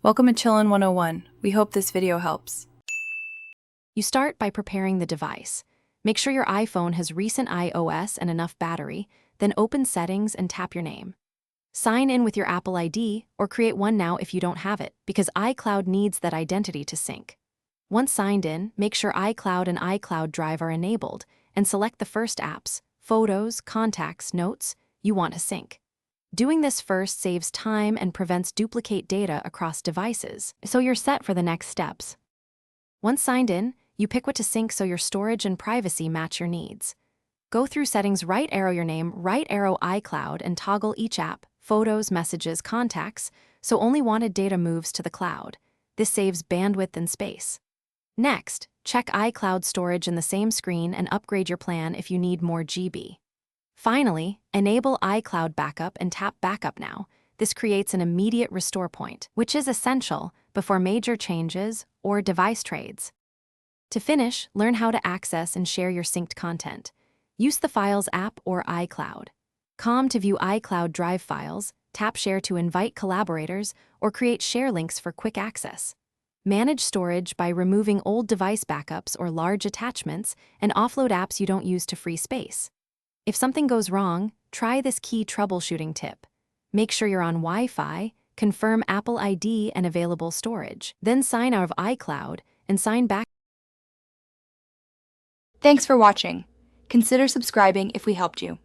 Welcome to Chillin' 101. We hope this video helps. You start by preparing the device. Make sure your iPhone has recent iOS and enough battery, then open Settings and tap your name. Sign in with your Apple ID or create one now if you don't have it, because iCloud needs that identity to sync. Once signed in, make sure iCloud and iCloud Drive are enabled and select the first apps, photos, contacts, notes, you want to sync. Doing this first saves time and prevents duplicate data across devices, so you're set for the next steps. Once signed in, you pick what to sync so your storage and privacy match your needs. Go through Settings, right arrow your name, right arrow iCloud, and toggle each app, photos, messages, contacts, so only wanted data moves to the cloud. This saves bandwidth and space. Next, check iCloud storage in the same screen and upgrade your plan if you need more GB. Finally, enable iCloud Backup and tap Backup Now. This creates an immediate restore point, which is essential before major changes or device trades. To finish, learn how to access and share your synced content. Use the Files app or iCloud. To view iCloud Drive files, tap Share to invite collaborators or create share links for quick access. Manage storage by removing old device backups or large attachments and offload apps you don't use to free space. If something goes wrong, try this key troubleshooting tip. Make sure you're on Wi-Fi, confirm Apple ID and available storage, then sign out of iCloud and sign back. Thanks for watching. Consider subscribing if we helped you.